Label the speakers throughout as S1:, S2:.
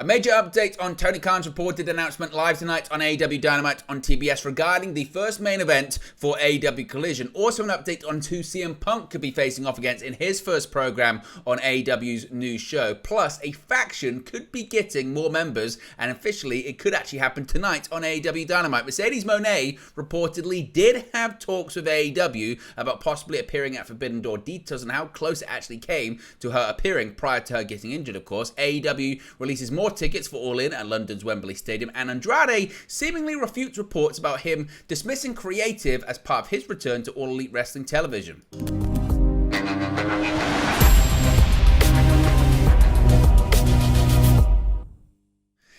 S1: A major update on Tony Khan's reported announcement live tonight on AEW Dynamite on TBS regarding the first main event for AEW Collision. Also an update on who CM Punk could be facing off against in his first program on AEW's new show. Plus, a faction could be getting more members, and officially it could actually happen tonight on AEW Dynamite. Mercedes Mone reportedly did have talks with AEW about possibly appearing at Forbidden Door. Details on how close it actually came to her appearing prior to her getting injured, of course. AEW releases more tickets for All In at London's Wembley Stadium, and Andrade seemingly refutes reports about him dismissing creative as part of his return to All Elite Wrestling television.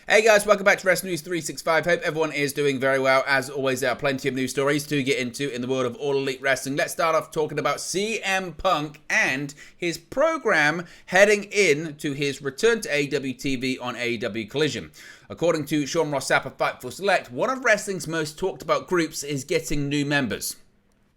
S1: Hey guys, welcome back to Wrestling News 365. Hope everyone is doing very well. As always, there are plenty of news stories to get into in the world of All Elite Wrestling. Let's start off talking about CM Punk and his program heading in to his return to AEW TV on AEW Collision. According to Sean Ross Sapp of Fightful Select, one of wrestling's most talked about groups is getting new members.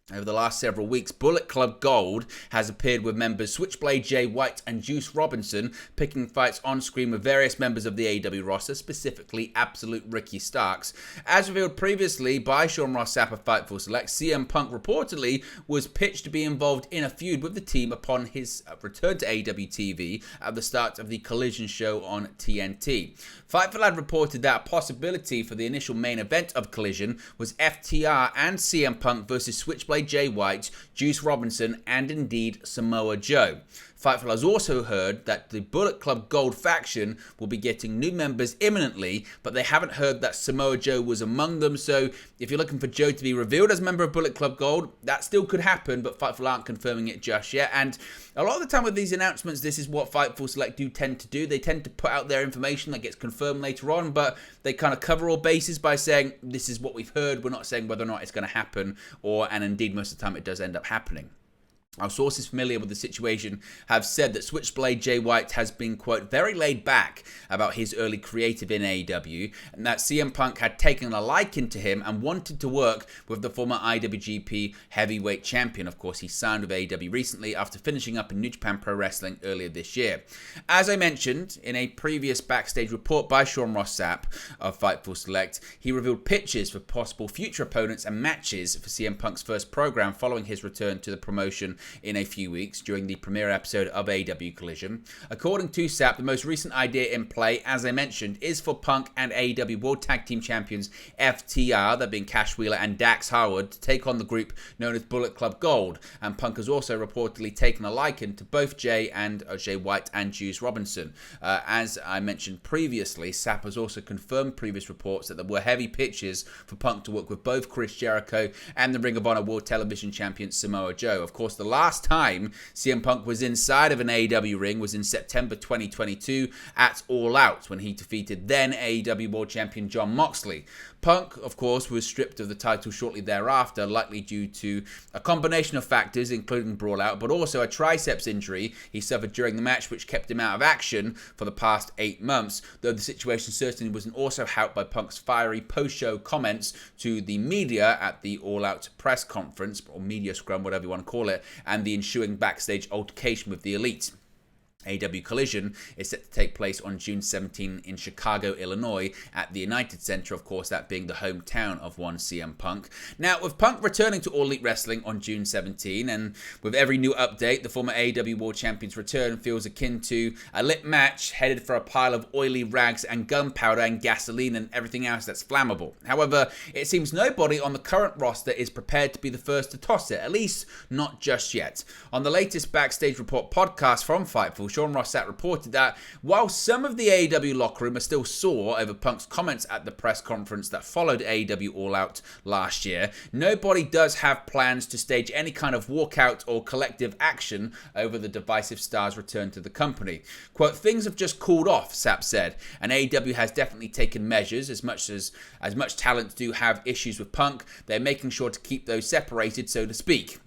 S1: Over the last several weeks, Bullet Club Gold has appeared with members Switchblade Jay White and Juice Robinson, picking fights on screen with various members of the AEW roster, specifically Absolute Ricky Starks. As revealed previously by Sean Ross Sapp of Fightful Select, CM Punk reportedly was pitched to be involved in a feud with the team upon his return to AEW TV at the start of the Collision show on TNT. Fightful had reported that a possibility for the initial main event of Collision was FTR and CM Punk versus Switchblade Jay White, Juice Robinson, and indeed Samoa Joe. Fightful has also heard that the Bullet Club Gold faction will be getting new members imminently, but they haven't heard that Samoa Joe was among them. So if you're looking for Joe to be revealed as a member of Bullet Club Gold, that still could happen, but Fightful aren't confirming it just yet. And a lot of the time with these announcements, this is what Fightful Select do tend to do. They tend to put out their information that gets confirmed later on, but they kind of cover all bases by saying, this is what we've heard. We're not saying whether or not it's going to happen, and indeed most of the time it does end up happening. Our sources familiar with the situation have said that Switchblade Jay White has been, quote, very laid back about his early creative in AEW, and that CM Punk had taken a liking to him and wanted to work with the former IWGP heavyweight champion. Of course, he signed with AEW recently after finishing up in New Japan Pro Wrestling earlier this year. As I mentioned in a previous backstage report by Sean Ross Sapp of Fightful Select, he revealed pictures for possible future opponents and matches for CM Punk's first program following his return to the promotion in a few weeks during the premiere episode of AEW Collision. According to Sapp, the most recent idea in play, as I mentioned, is for Punk and AEW World Tag Team Champions FTR, that being Cash Wheeler and Dax Harwood, to take on the group known as Bullet Club Gold. And Punk has also reportedly taken a liking to both Jay White and Juice Robinson. As I mentioned previously, Sapp has also confirmed previous reports that there were heavy pitches for Punk to work with both Chris Jericho and the Ring of Honor World Television Champion Samoa Joe. Of course, the last time CM Punk was inside of an AEW ring was in September 2022 at All Out, when he defeated then AEW World Champion Jon Moxley. Punk, of course, was stripped of the title shortly thereafter, likely due to a combination of factors, including brawl out, but also a triceps injury he suffered during the match, which kept him out of action for the past 8 months, though the situation certainly wasn't also helped by Punk's fiery post-show comments to the media at the All Out press conference, or media scrum, whatever you want to call it, and the ensuing backstage altercation with the Elite. AEW Collision is set to take place on June 17 in Chicago, Illinois at the United Center, of course, that being the hometown of one CM Punk. Now, with Punk returning to All Elite Wrestling on June 17, and with every new update, the former AEW World Champion's return feels akin to a lit match headed for a pile of oily rags and gunpowder and gasoline and everything else that's flammable. However, it seems nobody on the current roster is prepared to be the first to toss it, at least not just yet. On the latest Backstage Report podcast from Fightful, Sean Ross Sapp reported that while some of the AEW locker room are still sore over Punk's comments at the press conference that followed AEW All Out last year, nobody does have plans to stage any kind of walkout or collective action over the divisive star's return to the company. Quote, things have just cooled off, Sapp said, and AEW has definitely taken measures. As much talent do have issues with Punk, they're making sure to keep those separated, so to speak.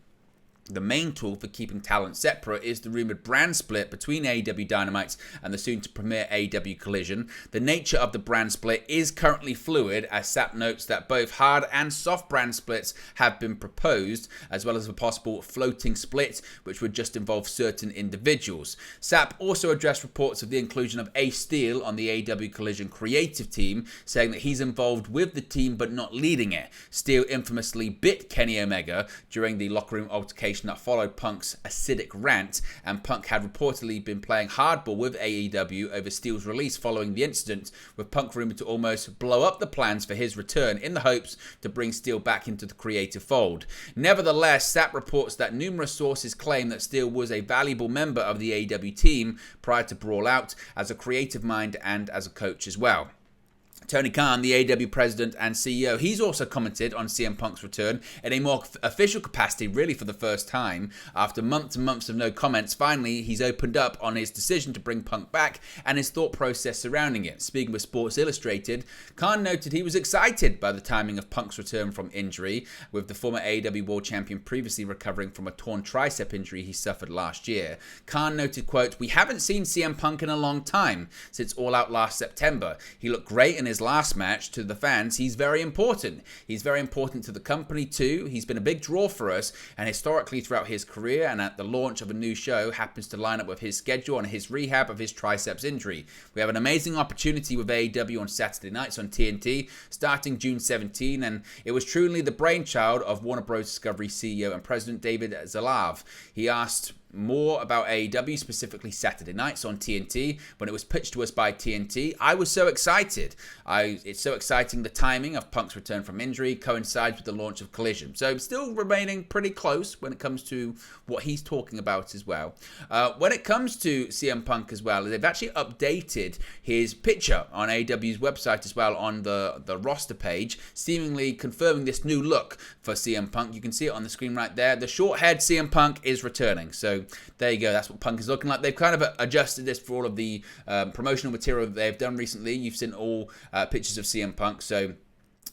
S1: The main tool for keeping talent separate is the rumoured brand split between AEW Dynamite and the soon-to-premiere AEW Collision. The nature of the brand split is currently fluid, as SAP notes that both hard and soft brand splits have been proposed, as well as a possible floating split, which would just involve certain individuals. SAP also addressed reports of the inclusion of Ace Steel on the AEW Collision creative team, saying that he's involved with the team but not leading it. Steel infamously bit Kenny Omega during the locker room altercation that followed Punk's acidic rant, and Punk had reportedly been playing hardball with AEW over Steel's release following the incident, with Punk rumoured to almost blow up the plans for his return in the hopes to bring Steel back into the creative fold. Nevertheless, SAP reports that numerous sources claim that Steel was a valuable member of the AEW team prior to Brawl Out, as a creative mind and as a coach as well. Tony Khan, the AEW president and CEO, he's also commented on CM Punk's return in a more official capacity, really for the first time. After months and months of no comments, finally he's opened up on his decision to bring Punk back and his thought process surrounding it. Speaking with Sports Illustrated, Khan noted he was excited by the timing of Punk's return from injury, with the former AEW World Champion previously recovering from a torn tricep injury he suffered last year. Khan noted, quote, "We haven't seen CM Punk in a long time, since All Out last September. He looked great in his last match. To the fans, he's very important. He's very important to the company too. He's been a big draw for us, and historically throughout his career, and at the launch of a new show happens to line up with his schedule and his rehab of his triceps injury. We have an amazing opportunity with AEW on Saturday nights on TNT starting June 17, and it was truly the brainchild of Warner Bros. Discovery CEO and President David Zalav. He asked more about AEW, specifically Saturday nights on TNT. When it was pitched to us by TNT, I was so excited. It's so exciting. The timing of Punk's return from injury coincides with the launch of Collision. So still remaining pretty close when it comes to what he's talking about as well. When it comes to CM Punk as well, they've actually updated his picture on AEW's website as well on the roster page, seemingly confirming this new look for CM Punk. You can see it on the screen right there. The short-haired CM Punk is returning. So there you go. That's what Punk is looking like. They've kind of adjusted this for all of the promotional material that they've done recently. You've seen all pictures of CM Punk. So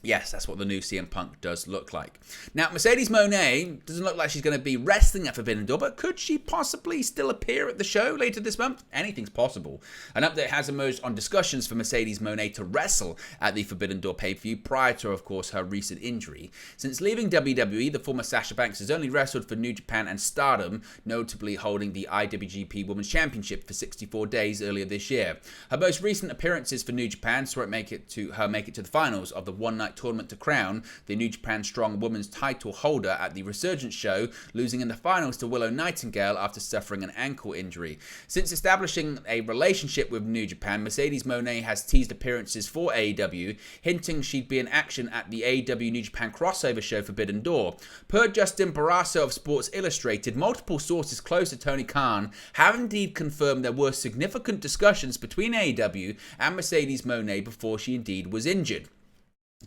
S1: yes, that's what the new CM Punk does look like. Now, Mercedes Mone doesn't look like she's going to be wrestling at Forbidden Door, but could she possibly still appear at the show later this month? Anything's possible. An update has emerged on discussions for Mercedes Mone to wrestle at the Forbidden Door pay-per-view prior to, of course, her recent injury. Since leaving WWE, the former Sasha Banks has only wrestled for New Japan and Stardom, notably holding the IWGP Women's Championship for 64 days earlier this year. Her most recent appearances for New Japan saw her make it to the finals of the one-night tournament to crown the New Japan Strong Women's title holder at the Resurgence show, losing in the finals to Willow Nightingale after suffering an ankle injury. Since establishing a relationship with New Japan, Mercedes Mone has teased appearances for AEW, hinting she'd be in action at the AEW New Japan crossover show Forbidden Door. Per Justin Barrasso of Sports Illustrated, multiple sources close to Tony Khan have indeed confirmed there were significant discussions between AEW and Mercedes Mone before she indeed was injured.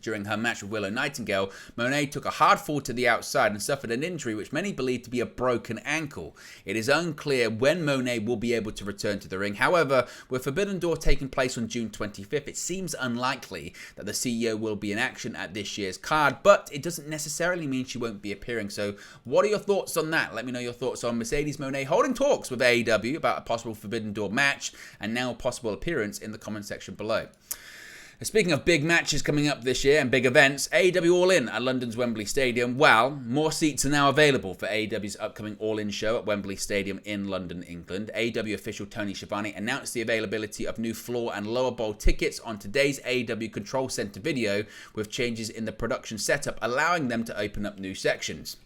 S1: During her match with Willow Nightingale, Mone took a hard fall to the outside and suffered an injury which many believe to be a broken ankle. It is unclear when Mone will be able to return to the ring. However, with Forbidden Door taking place on June 25th, it seems unlikely that the CEO will be in action at this year's card, but it doesn't necessarily mean she won't be appearing. So what are your thoughts on that? Let me know your thoughts on Mercedes Mone holding talks with AEW about a possible Forbidden Door match and now a possible appearance in the comment section below. Speaking of big matches coming up this year and big events, AEW All In at London's Wembley Stadium. Well, more seats are now available for AEW's upcoming All In show at Wembley Stadium in London, England. AEW official Tony Schiavone announced the availability of new floor and lower bowl tickets on today's AEW Control Center video, with changes in the production setup allowing them to open up new sections.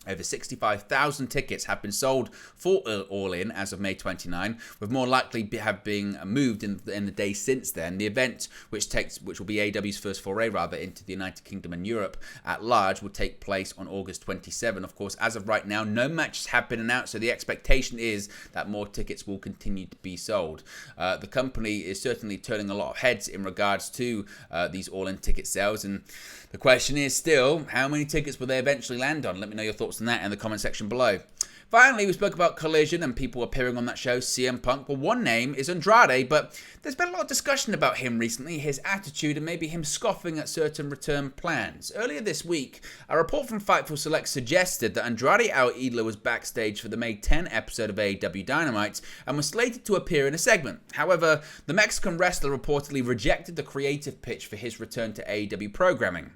S1: Over 65,000 tickets have been sold for All In as of May 29, with more likely have been moved in the days since then. The event, which will be AEW's first foray into the United Kingdom and Europe at large, will take place on August 27. Of course, as of right now, no matches have been announced, so the expectation is that more tickets will continue to be sold. The company is certainly turning a lot of heads in regards to these All In ticket sales, and the question is still, how many tickets will they eventually land on? Let me know your thoughts thoughts on that in the comment section below. Finally, we spoke about Collision and people appearing on that show, CM Punk. Well, one name is Andrade, but there's been a lot of discussion about him recently, his attitude, and maybe him scoffing at certain return plans. Earlier this week, a report from Fightful Select suggested that Andrade El Idolo was backstage for the May 10 episode of AEW Dynamite and was slated to appear in a segment. However, the Mexican wrestler reportedly rejected the creative pitch for his return to AEW programming.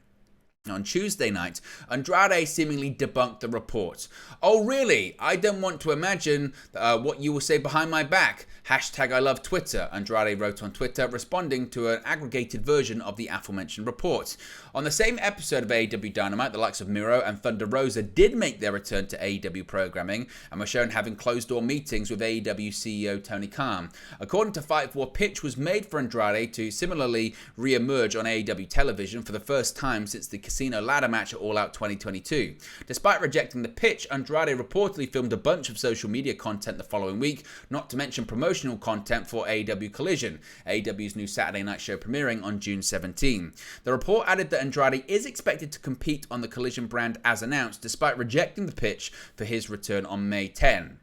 S1: On Tuesday night, Andrade seemingly debunked the report. "Oh really? I don't want to imagine what you will say behind my back. Hashtag I love Twitter," Andrade wrote on Twitter, responding to an aggregated version of the aforementioned report. On the same episode of AEW Dynamite, the likes of Miro and Thunder Rosa did make their return to AEW programming and were shown having closed-door meetings with AEW CEO Tony Khan. According to Fightful, a pitch was made for Andrade to similarly re-emerge on AEW television for the first time since the Casino ladder match at All Out 2022. Despite rejecting the pitch, Andrade reportedly filmed a bunch of social media content the following week, not to mention promotional content for AEW Collision, AEW's new Saturday night show premiering on June 17. The report added that Andrade is expected to compete on the Collision brand as announced, despite rejecting the pitch for his return on May 10.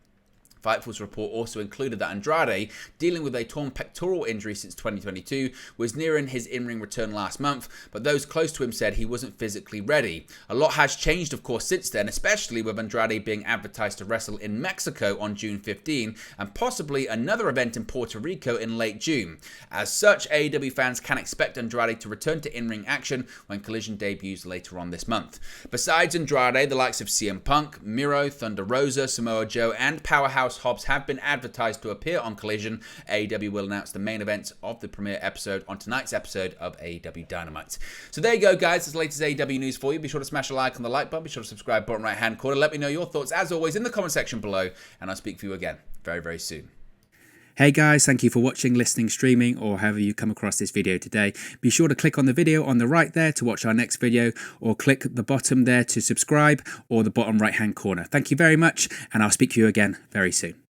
S1: Fightful's report also included that Andrade, dealing with a torn pectoral injury since 2022, was nearing his in-ring return last month, but those close to him said he wasn't physically ready. A lot has changed, of course, since then, especially with Andrade being advertised to wrestle in Mexico on June 15 and possibly another event in Puerto Rico in late June. As such, AEW fans can expect Andrade to return to in-ring action when Collision debuts later on this month. Besides Andrade, the likes of CM Punk, Miro, Thunder Rosa, Samoa Joe, and Powerhouse Hobbs have been advertised to appear on Collision. AEW will announce the main event of the premiere episode on tonight's episode of AEW Dynamite. So there you go, guys. That's the latest AEW news for you. Be sure to smash a like on the like button. Be sure to subscribe, bottom right hand corner. Let me know your thoughts, as always, in the comment section below. And I'll speak for you again very, very soon.
S2: Hey guys, thank you for watching, listening, streaming, or however you come across this video today. Be sure to click on the video on the right there to watch our next video, or click the bottom there to subscribe, or the bottom right hand corner. Thank you very much, and I'll speak to you again very soon.